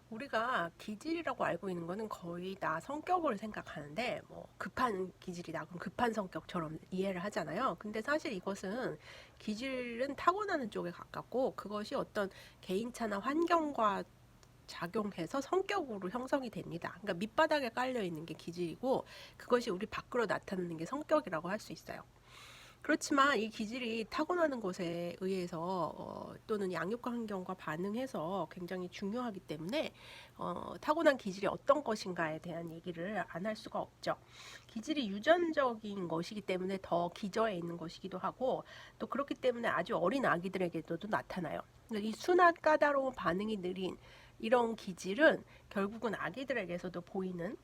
우리가 기질이라고 알고 있는 거는 거의 다 성격을 생각하는데, 뭐 급한 기질이다 그럼 급한 성격처럼 이해를 하잖아요. 근데 사실 이것은 기질은 타고나는 쪽에 가깝고, 그것이 어떤 개인차나 환경과 작용해서 성격으로 형성이 됩니다. 그러니까 밑바닥에 깔려 있는 게 기질이고, 그것이 우리 밖으로 나타나는 게 성격이라고 할 수 있어요. 그렇지만 이 기질이 타고나는 것에 의해서 또는 양육 환경과 반응해서 굉장히 중요하기 때문에 타고난 기질이 어떤 것인가에 대한 얘기를 안 할 수가 없죠. 기질이 유전적인 것이기 때문에 더 기저에 있는 것이기도 하고, 또 그렇기 때문에 아주 어린 아기들에게도 나타나요. 이 순한 까다로운 반응이 느린 이런 기질은 결국은 아기들에게서도 보이는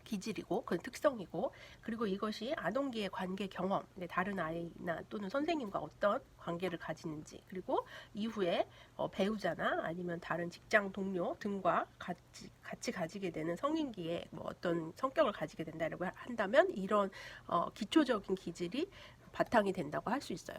기질이고 그 특성이고, 그리고 이것이 아동기의 관계 경험, 다른 아이나 또는 선생님과 어떤 관계를 가지는지, 그리고 이후에 배우자나 아니면 다른 직장 동료 등과 같이 가지게 되는 성인기에 뭐 어떤 성격을 가지게 된다고 한다면, 이런 기초적인 기질이 바탕이 된다고 할 수 있어요.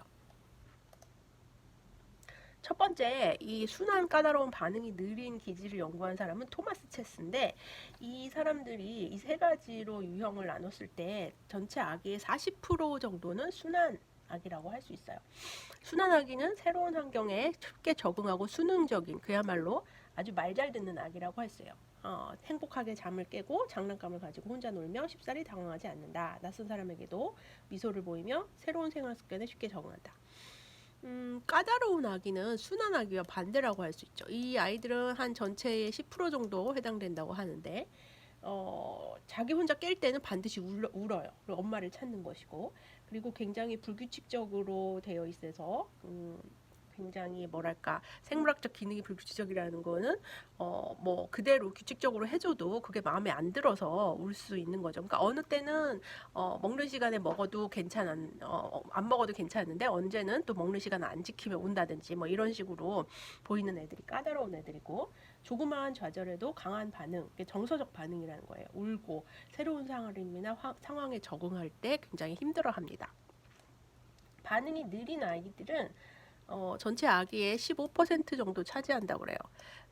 첫 번째, 이 순한 까다로운 반응이 느린 기질을 연구한 사람은 토마스 체스인데, 이 사람들이 이 세 가지로 유형을 나눴을 때 전체 아기의 40% 정도는 순한 아기라고 할 수 있어요. 순한 아기는 새로운 환경에 쉽게 적응하고 순응적인, 그야말로 아주 말 잘 듣는 아기라고 했어요. 행복하게 잠을 깨고 장난감을 가지고 혼자 놀며 쉽사리 당황하지 않는다. 낯선 사람에게도 미소를 보이며 새로운 생활 습관에 쉽게 적응한다. 까다로운 아기는 순한 아기와 반대라고 할 수 있죠. 이 아이들은 한 전체의 10% 정도 해당된다고 하는데, 자기 혼자 깰 때는 반드시 울어요. 그리고 엄마를 찾는 것이고, 그리고 굉장히 불규칙적으로 되어 있어서, 굉장히 뭐랄까, 생물학적 기능이 불규칙적이라는 거는 뭐 그대로 규칙적으로 해줘도 그게 마음에 안 들어서 울 수 있는 거죠. 그러니까 어느 때는 먹는 시간에 먹어도 안 먹어도 괜찮은데, 언제는 또 먹는 시간을 안 지키면 운다든지 뭐 이런 식으로 보이는 애들이 까다로운 애들이고, 조그마한 좌절에도 강한 반응, 정서적 반응이라는 거예요. 울고 새로운 상황에 적응할 때 굉장히 힘들어합니다. 반응이 느린 아이들은 전체 아기의 15% 정도 차지한다고 그래요.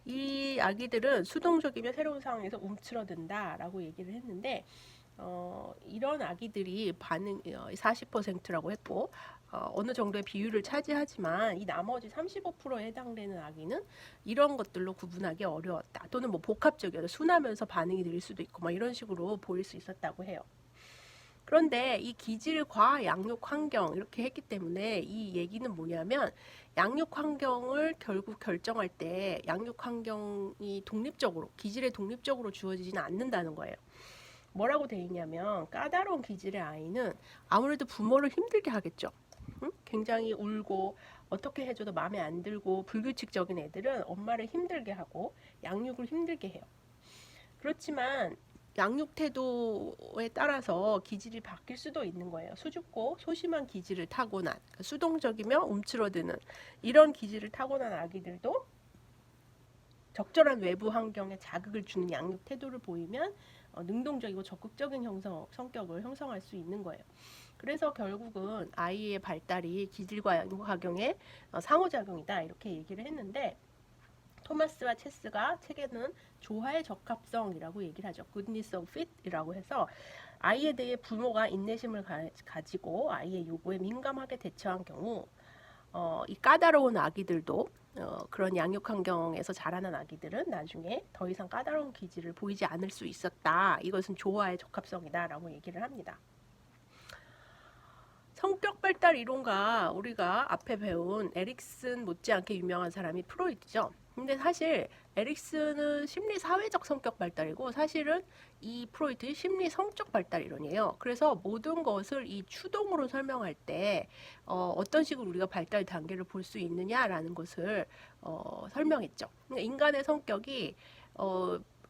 이 아기들은 수동적이며 새로운 상황에서 움츠러든다라고 얘기를 했는데, 이런 아기들이 반응 40%라고 했고, 어느 정도의 비율을 차지하지만 이 나머지 35%에 해당되는 아기는 이런 것들로 구분하기 어려웠다. 또는 뭐 복합적이어서 순하면서 반응이 느릴 수도 있고 뭐 이런 식으로 보일 수 있었다고 해요. 그런데 이 기질과 양육 환경 이렇게 했기 때문에 이 얘기는 뭐냐면, 양육 환경을 결국 결정할 때 양육 환경이 독립적으로, 기질에 독립적으로 주어지지는 않는다는 거예요. 뭐라고 돼 있냐면, 까다로운 기질의 아이는 아무래도 부모를 힘들게 하겠죠. 응? 굉장히 울고 어떻게 해줘도 마음에 안 들고 불규칙적인 애들은 엄마를 힘들게 하고 양육을 힘들게 해요. 그렇지만 양육 태도에 따라서 기질이 바뀔 수도 있는 거예요. 수줍고 소심한 기질을 타고난, 수동적이며 움츠러드는 이런 기질을 타고난 아기들도 적절한 외부 환경에 자극을 주는 양육 태도를 보이면 능동적이고 적극적인 성격을 형성할 수 있는 거예요. 그래서 결국은 아이의 발달이 기질과 양육 환경의 상호작용이다 이렇게 얘기를 했는데, 토마스와 체스가 책에는 조화의 적합성이라고 얘기를 하죠. goodness of fit이라고 해서 아이에 대해 부모가 인내심을 가지고 아이의 요구에 민감하게 대처한 경우, 이 까다로운 아기들도 그런 양육 환경에서 자라난 아기들은 나중에 더 이상 까다로운 기질을 보이지 않을 수 있었다. 이것은 조화의 적합성이다라고 얘기를 합니다. 성격 발달 이론가 우리가 앞에 배운 에릭슨 못지않게 유명한 사람이 프로이트죠. 근데 사실 에릭슨은 심리 사회적 성격 발달이고, 사실은 이 프로이트는 심리 성적 발달 이론이에요. 그래서 모든 것을 이 추동으로 설명할 때 어떤 식으로 우리가 발달 단계를 볼 수 있느냐라는 것을 설명했죠. 그러니까 인간의 성격이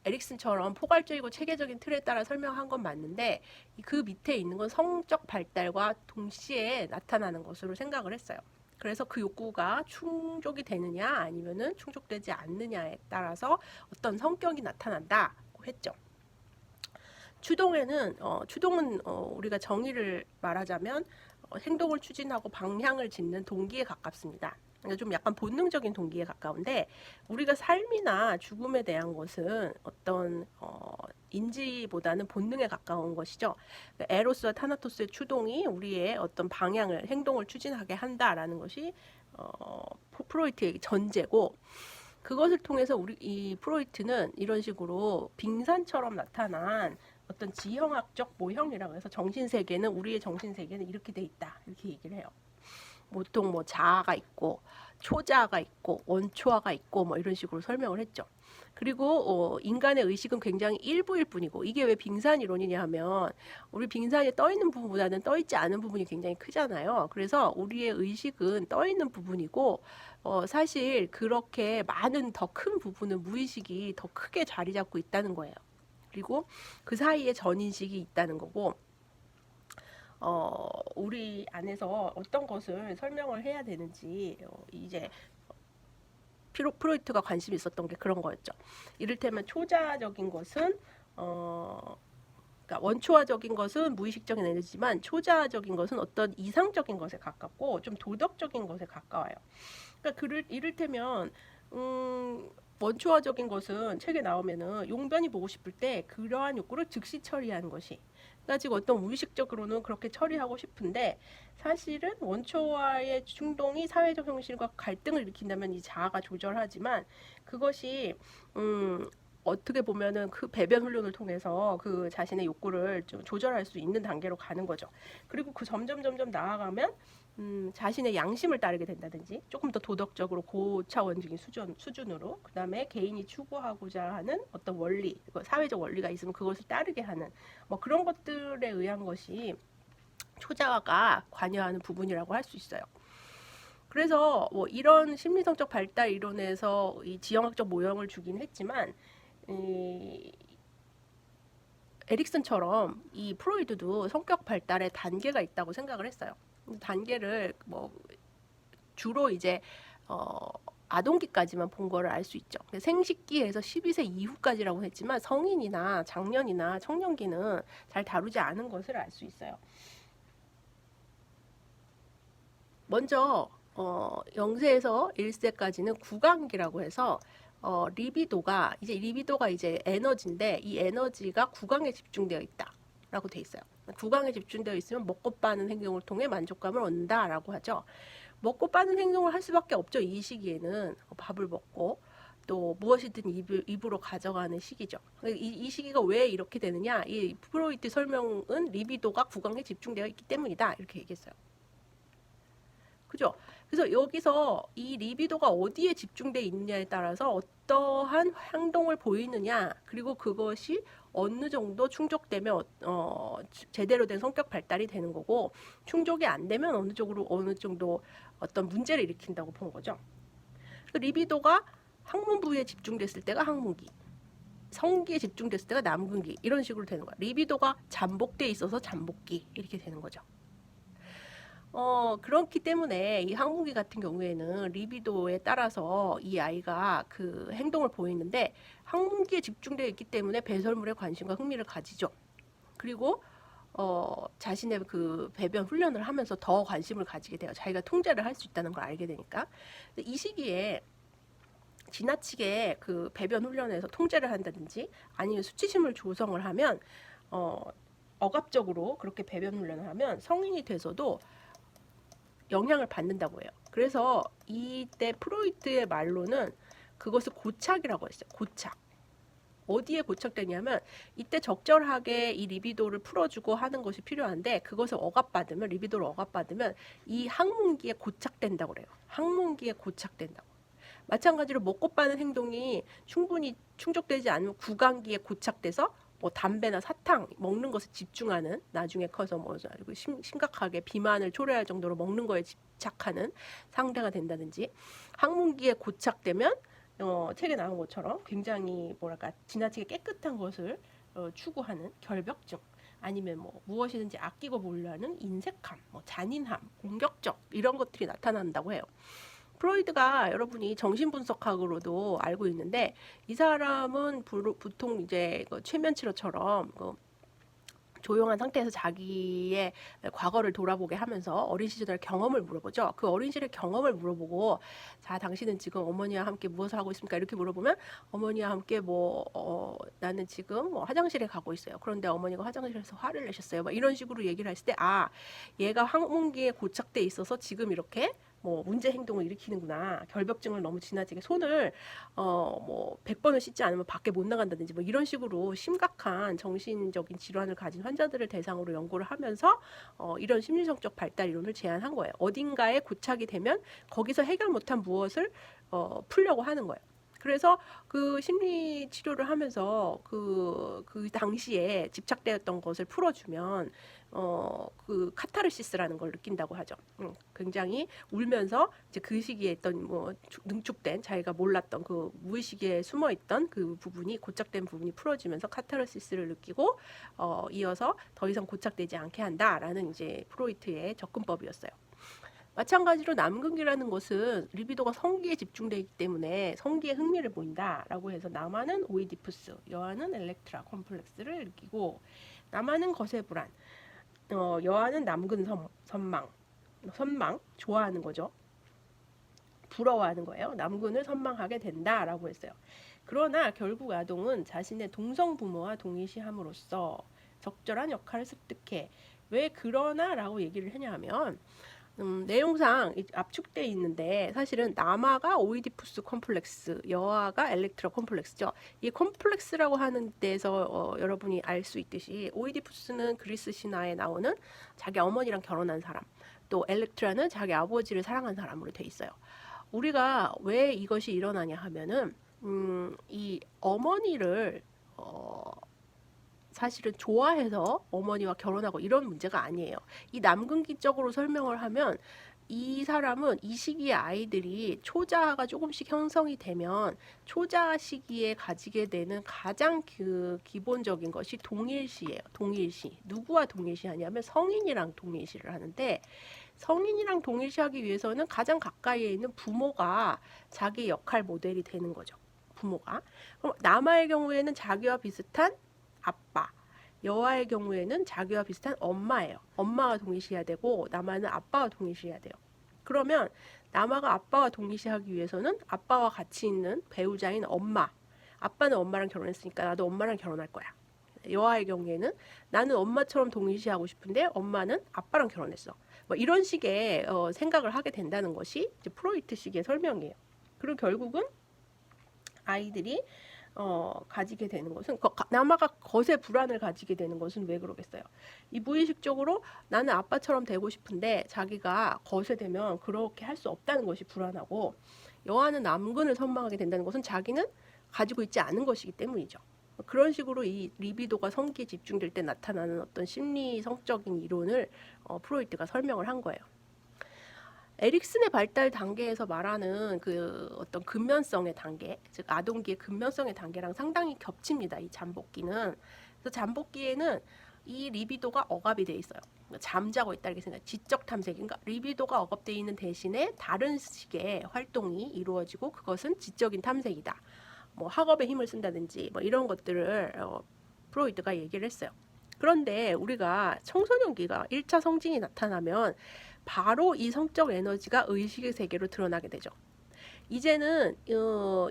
에릭슨처럼 포괄적이고 체계적인 틀에 따라 설명한 건 맞는데, 그 밑에 있는 건 성적 발달과 동시에 나타나는 것으로 생각을 했어요. 그래서 그 욕구가 충족이 되느냐 아니면은 충족되지 않느냐에 따라서 어떤 성격이 나타난다고 했죠. 추동은 우리가 정의를 말하자면 행동을 추진하고 방향을 짓는 동기에 가깝습니다. 그러니까 좀 약간 본능적인 동기에 가까운데 우리가 삶이나 죽음에 대한 것은 어떤 인지보다는 본능에 가까운 것이죠. 그러니까 에로스와 타나토스의 추동이 우리의 어떤 방향을 행동을 추진하게 한다라는 것이 프로이트의 전제고 그것을 통해서 우리 이 프로이트는 이런 식으로 빙산처럼 나타난 어떤 지형학적 모형이라고 해서 정신세계는 우리의 정신세계는 이렇게 돼 있다 이렇게 얘기를 해요. 보통 뭐 자아가 있고 초자아가 있고 원초아가 있고 뭐 이런 식으로 설명을 했죠. 그리고 인간의 의식은 굉장히 일부일 뿐이고 이게 왜 빙산 이론이냐 하면 우리 빙산에 떠 있는 부분보다는 떠 있지 않은 부분이 굉장히 크잖아요. 그래서 우리의 의식은 떠 있는 부분이고 사실 그렇게 많은 더 큰 부분은 무의식이 더 크게 자리 잡고 있다는 거예요. 그리고 그 사이에 전인식이 있다는 거고 우리 안에서 어떤 것을 설명을 해야 되는지 이제 프로이트가 관심이 있었던 게 그런 거였죠. 이를테면 초자적인 것은 그러니까 원초화적인 것은 무의식적인 에너지지만 초자적인 것은 어떤 이상적인 것에 가깝고 좀 도덕적인 것에 가까워요. 그러니까 이를테면 원초화적인 것은 책에 나오면은 용변이 보고 싶을 때 그러한 욕구를 즉시 처리하는 것이 그러니까 지금 어떤 무의식적으로는 그렇게 처리하고 싶은데 사실은 원초와의 충동이 사회적 현실과 갈등을 일으킨다면 이 자아가 조절하지만 그것이 어떻게 보면은 그 배변 훈련을 통해서 그 자신의 욕구를 좀 조절할 수 있는 단계로 가는 거죠. 그리고 그 점점 나아가면 자신의 양심을 따르게 된다든지 조금 더 도덕적으로 고차원적인 수준으로 그 다음에 개인이 추구하고자 하는 어떤 원리, 사회적 원리가 있으면 그것을 따르게 하는 뭐 그런 것들에 의한 것이 초자아가 관여하는 부분이라고 할 수 있어요. 그래서 뭐 이런 심리성적 발달 이론에서 이 지형학적 모형을 주긴 했지만 에릭슨처럼 이 프로이드도 성격 발달에 단계가 있다고 생각을 했어요. 단계를 뭐 주로 이제 아동기까지만 본 거를 알 수 있죠. 생식기에서 12세 이후까지라고 했지만 성인이나 장년이나 청년기는 잘 다루지 않은 것을 알 수 있어요. 먼저 0세에서 1세까지는 구강기라고 해서 리비도가 이제 에너지인데 이 에너지가 구강에 집중되어 있다라고 돼 있어요. 구강에 집중되어 있으면 먹고 빠는 행동을 통해 만족감을 얻는다라고 하죠. 먹고 빠는 행동을 할 수밖에 없죠. 이 시기에는 밥을 먹고 또 무엇이든 입으로 가져가는 시기죠. 이 시기가 왜 이렇게 되느냐? 이 프로이트 설명은 리비도가 구강에 집중되어 있기 때문이다. 이렇게 얘기했어요. 그죠? 그래서 여기서 이 리비도가 어디에 집중되어 있느냐에 따라서 어떠한 행동을 보이느냐 그리고 그것이 어느 정도 충족되면 제대로 된 성격 발달이 되는 거고 충족이 안 되면 어느 정도 어떤 문제를 일으킨다고 본 거죠. 리비도가 항문 부위에 집중됐을 때가 항문기, 성기에 집중됐을 때가 남근기 이런 식으로 되는 거야. 리비도가 잠복돼 있어서 잠복기 이렇게 되는 거죠. 그렇기 때문에 이 항문기 같은 경우에는 리비도에 따라서 이 아이가 그 행동을 보이는데 항문기에 집중되어 있기 때문에 배설물에 관심과 흥미를 가지죠. 그리고 자신의 그 배변 훈련을 하면서 더 관심을 가지게 돼요. 자기가 통제를 할 수 있다는 걸 알게 되니까. 이 시기에 지나치게 그 배변 훈련에서 통제를 한다든지 아니면 수치심을 조성을 하면 억압적으로 그렇게 배변 훈련을 하면 성인이 돼서도 영향을 받는다고 해요. 그래서 이때 프로이트의 말로는 그것을 고착이라고 했어요. 고착. 어디에 고착되냐면 이때 적절하게 이 리비도를 풀어주고 하는 것이 필요한데 그것을 억압받으면 리비도를 억압받으면 이 항문기에 고착된다고 그래요. 항문기에 고착된다고. 마찬가지로 먹고 빠는 행동이 충분히 충족되지 않으면 구강기에 고착돼서 뭐 담배나 사탕 먹는 것에 집중하는 나중에 커서 뭐 심각하게 비만을 초래할 정도로 먹는 거에 집착하는 상대가 된다든지 항문기에 고착되면 책에 나온 것처럼 굉장히 뭐랄까 지나치게 깨끗한 것을 추구하는 결벽증 아니면 뭐 무엇이든지 아끼고 보려는 인색함, 뭐 잔인함, 공격적 이런 것들이 나타난다고 해요. 프로이드가 여러분이 정신분석학으로도 알고 있는데 이 사람은 보통 이제 최면치료처럼 조용한 상태에서 자기의 과거를 돌아보게 하면서 어린 시절 경험을 물어보죠. 그 어린 시절의 경험을 물어보고, 자, 당신은 지금 어머니와 함께 무엇을 하고 있습니까? 이렇게 물어보면 어머니와 함께 나는 지금 뭐 화장실에 가고 있어요. 그런데 어머니가 화장실에서 화를 내셨어요. 막 이런 식으로 얘기를 했을 때, 아, 얘가 항문기에 고착돼 있어서 지금 이렇게 뭐 문제 행동을 일으키는구나. 결벽증을 너무 지나치게 손을 뭐 100번을 씻지 않으면 밖에 못 나간다든지 뭐 이런 식으로 심각한 정신적인 질환을 가진 환자들을 대상으로 연구를 하면서 이런 심리성적 발달 이론을 제안한 거예요. 어딘가에 고착이 되면 거기서 해결 못한 무엇을 풀려고 하는 거예요. 그래서 그 심리 치료를 하면서 그 당시에 집착되었던 것을 풀어주면 그 카타르시스라는 걸 느낀다고 하죠. 굉장히 울면서 이제 그 시기에 있던 뭐 능축된 자기가 몰랐던 그 무의식에 숨어있던 그 부분이 고착된 부분이 풀어지면서 카타르시스를 느끼고 이어서 더 이상 고착되지 않게 한다라는 이제 프로이트의 접근법이었어요. 마찬가지로 남극이라는 것은 리비도가 성기에 집중되어 있기 때문에 성기에 흥미를 보인다라고 해서 남아는 오이디푸스, 여아는 엘렉트라 콤플렉스를 느끼고, 남아는 거세 불안, 여아는 남근 선망, 좋아하는 거죠. 부러워하는 거예요. 남근을 선망하게 된다라고 했어요. 그러나 결국 아동은 자신의 동성 부모와 동일시함으로써 적절한 역할을 습득해. 왜 그러나라고 얘기를 했냐면 내용상 압축되어 있는데 사실은 남아가 오이디푸스 콤플렉스, 여아가 엘렉트라 콤플렉스죠. 이 콤플렉스라고 하는 데서 여러분이 알 수 있듯이 오이디푸스는 그리스 신화에 나오는 자기 어머니랑 결혼한 사람, 또 엘렉트라는 자기 아버지를 사랑한 사람으로 돼 있어요. 우리가 왜 이것이 일어나냐 하면은 이 어머니를 사실은 좋아해서 어머니와 결혼하고 이런 문제가 아니에요. 이 남근기적으로 설명을 하면 이 사람은 이 시기의 아이들이 초자아가 조금씩 형성이 되면 초자아 시기에 가지게 되는 가장 그 기본적인 것이 동일시예요. 동일시. 누구와 동일시하냐면 성인이랑 동일시를 하는데, 성인이랑 동일시하기 위해서는 가장 가까이에 있는 부모가 자기 역할 모델이 되는 거죠. 부모가. 그럼 남아의 경우에는 자기와 비슷한 아빠, 여아의 경우에는 자기와 비슷한 엄마예요. 엄마와 동일시해야 되고 남아는 아빠와 동일시해야 돼요. 그러면 남아가 아빠와 동일시하기 위해서는 아빠와 같이 있는 배우자인 엄마, 아빠는 엄마랑 결혼했으니까 나도 엄마랑 결혼할 거야. 여아의 경우에는 나는 엄마처럼 동일시하고 싶은데 엄마는 아빠랑 결혼했어. 뭐 이런 식의 생각을 하게 된다는 것이 이제 프로이트식의 설명이에요. 그리고 결국은 아이들이 가지게 되는 것은 남아가 거세 불안을 가지게 되는 것은 왜 그러겠어요? 이 무의식적으로 나는 아빠처럼 되고 싶은데 자기가 거세되면 그렇게 할 수 없다는 것이 불안하고, 여아는 남근을 선망하게 된다는 것은 자기는 가지고 있지 않은 것이기 때문이죠. 그런 식으로 이 리비도가 성기에 집중될 때 나타나는 어떤 심리 성적인 이론을 프로이트가 설명을 한 거예요. 에릭슨의 발달 단계에서 말하는 그 어떤 근면성의 단계, 즉 아동기의 근면성의 단계랑 상당히 겹칩니다. 이 잠복기는. 그래서 잠복기에는 이 리비도가 억압이 돼 있어요. 잠자고 있다 이렇게 생각. 지적 탐색인가? 리비도가 억압되어 있는 대신에 다른 식의 활동이 이루어지고 그것은 지적인 탐색이다. 뭐 학업에 힘을 쓴다든지 뭐 이런 것들을 프로이트가 얘기를 했어요. 그런데 우리가 청소년기가 1차 성징이 나타나면 바로 이 성적 에너지가 의식의 세계로 드러나게 되죠. 이제는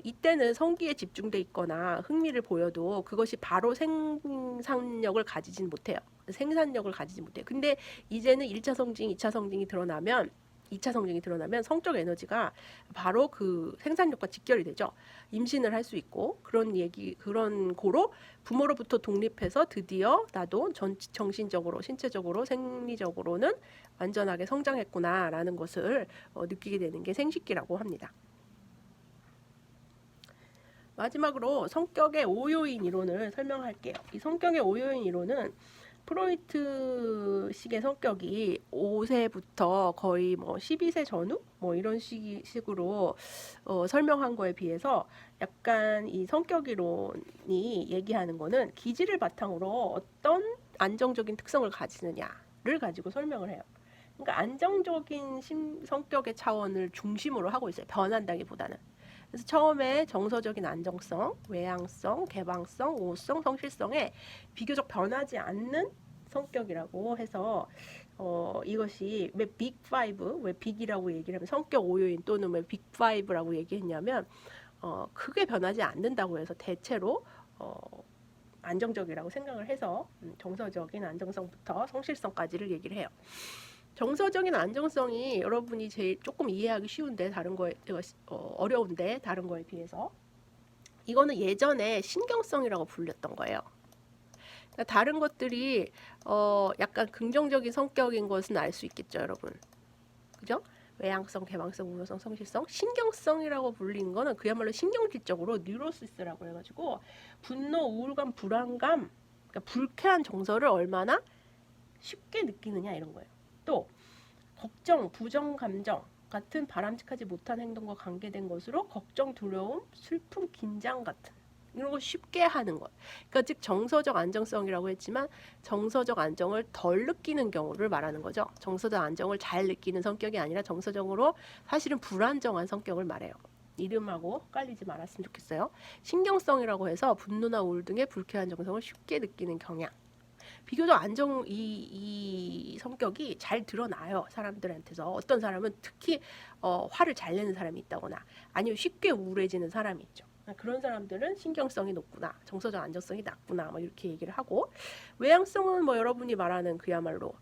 이때는 성기에 집중돼 있거나 흥미를 보여도 그것이 바로 생산력을 가지진 못해요. 생산력을 가지지 못해요. 근데 이제는 1차 성징, 2차 성징이 드러나면 2차 성징이 드러나면 성적 에너지가 바로 그 생산력과 직결이 되죠. 임신을 할 수 있고 그런 고로 부모로부터 독립해서 드디어 나도 정신적으로, 신체적으로, 생리적으로는 완전하게 성장했구나라는 것을 느끼게 되는 게 생식기라고 합니다. 마지막으로 성격의 5요인 이론을 설명할게요. 이 성격의 5요인 이론은 프로이트식의 성격이 5세부터 거의 뭐 12세 전후 뭐 이런 식으로 설명한 거에 비해서 약간 이 성격 이론이 얘기하는 거는 기질을 바탕으로 어떤 안정적인 특성을 가지느냐를 가지고 설명을 해요. 그러니까 안정적인 성격의 차원을 중심으로 하고 있어요. 변한다기보다는. 그래서 처음에 정서적인 안정성, 외향성, 개방성, 우호성, 성실성에 비교적 변하지 않는 성격이라고 해서 이것이 왜 빅5, 왜 빅이라고 얘기를 하면 성격 5요인 또는 왜 빅5라고 얘기했냐면 크게 변하지 않는다고 해서 대체로 안정적이라고 생각을 해서 정서적인 안정성부터 성실성까지를 얘기를 해요. 정서적인 안정성이 여러분이 제일 조금 이해하기 쉬운데 다른 거에 어려운데 다른 거에 비해서 이거는 예전에 신경성이라고 불렸던 거예요. 그러니까 다른 것들이 약간 긍정적인 성격인 것은 알 수 있겠죠, 여러분. 그죠? 외향성, 개방성, 우호성, 성실성, 신경성이라고 불리는 거는 그야말로 신경질적으로 뉴로시스라고 해가지고 분노, 우울감, 불안감, 그러니까 불쾌한 정서를 얼마나 쉽게 느끼느냐 이런 거예요. 또 걱정, 부정 감정 같은 바람직하지 못한 행동과 관계된 것으로 걱정, 두려움, 슬픔, 긴장 같은 이런 거 쉽게 하는 것. 그러니까 즉 정서적 안정성이라고 했지만 정서적 안정을 덜 느끼는 경우를 말하는 거죠. 정서적 안정을 잘 느끼는 성격이 아니라 정서적으로 사실은 불안정한 성격을 말해요. 이름하고 헷갈리지 말았으면 좋겠어요. 신경성이라고 해서 분노나 우울 등의 불쾌한 정성을 쉽게 느끼는 경향. 비교적 이 성격이 잘 드러나요. 사람들한테서. 어떤 사람은 특히 화를 잘 내는 사람이 있다거나 아니면 쉽게 우울해지는 사람이 있죠. 그런 사람들은 신경성이 높구나, 정서적 안정성이 낮구나, 뭐 이렇게 얘기를 하고, 외향성은 뭐 여러분이 말하는 그야말로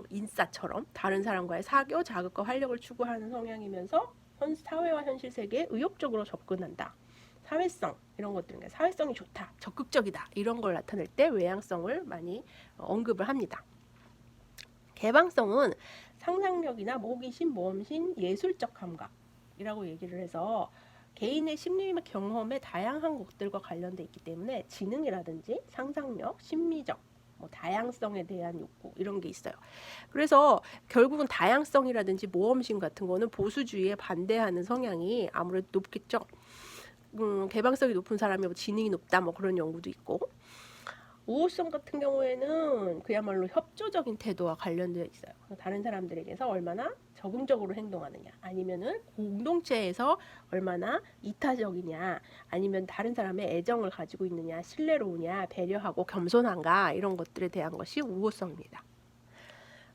인싸처럼 다른 사람과의 사교, 자극과 활력을 추구하는 성향이면서 사회와 현실 세계에 의욕적으로 접근한다. 사회성 이런 것들, 사회성이 좋다, 적극적이다 이런 걸 나타낼 때 외향성을 많이 언급을 합니다. 개방성은 상상력이나 호기심, 모험심, 예술적 감각이라고 얘기를 해서 개인의 심리 경험의 다양한 것들과 관련돼 있기 때문에 지능이라든지 상상력, 심리적 다양성에 대한 욕구 이런 게 있어요. 그래서 결국은 다양성이라든지 모험심 같은 거는 보수주의에 반대하는 성향이 아무래도 높겠죠. 개방성이 높은 사람이 지능이 높다 그런 연구도 있고, 우호성 같은 경우에는 그야말로 협조적인 태도와 관련되어 있어요. 다른 사람들에게서 얼마나 적응적으로 행동하느냐, 아니면은 공동체에서 얼마나 이타적이냐, 아니면 다른 사람의 애정을 가지고 있느냐, 신뢰로우냐, 배려하고 겸손한가 이런 것들에 대한 것이 우호성입니다.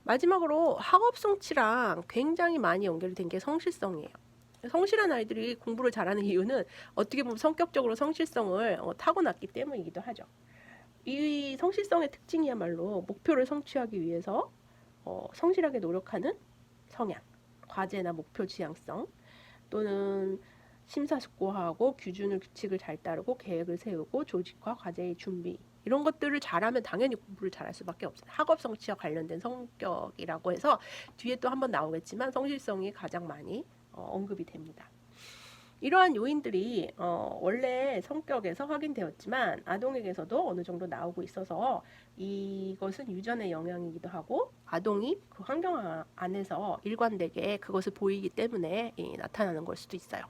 마지막으로 학업 성취랑 굉장히 많이 연결된 게 성실성이에요. 성실한 아이들이 공부를 잘하는 이유는 어떻게 보면 성격적으로 성실성을 타고났기 때문이기도 하죠. 이 성실성의 특징이야말로 목표를 성취하기 위해서 성실하게 노력하는 성향, 과제나 목표 지향성, 또는 심사숙고하고 규칙을 잘 따르고 계획을 세우고 조직과 과제의 준비 이런 것들을 잘하면 당연히 공부를 잘할 수밖에 없어요. 학업 성취와 관련된 성격이라고 해서 뒤에 또 한번 나오겠지만 성실성이 가장 많이 언급이 됩니다. 이러한 요인들이 원래 성격에서 확인되었지만 아동에게서도 어느 정도 나오고 있어서 이것은 유전의 영향이기도 하고 아동이 그 환경 안에서 일관되게 그것을 보이기 때문에 나타나는 걸 수도 있어요.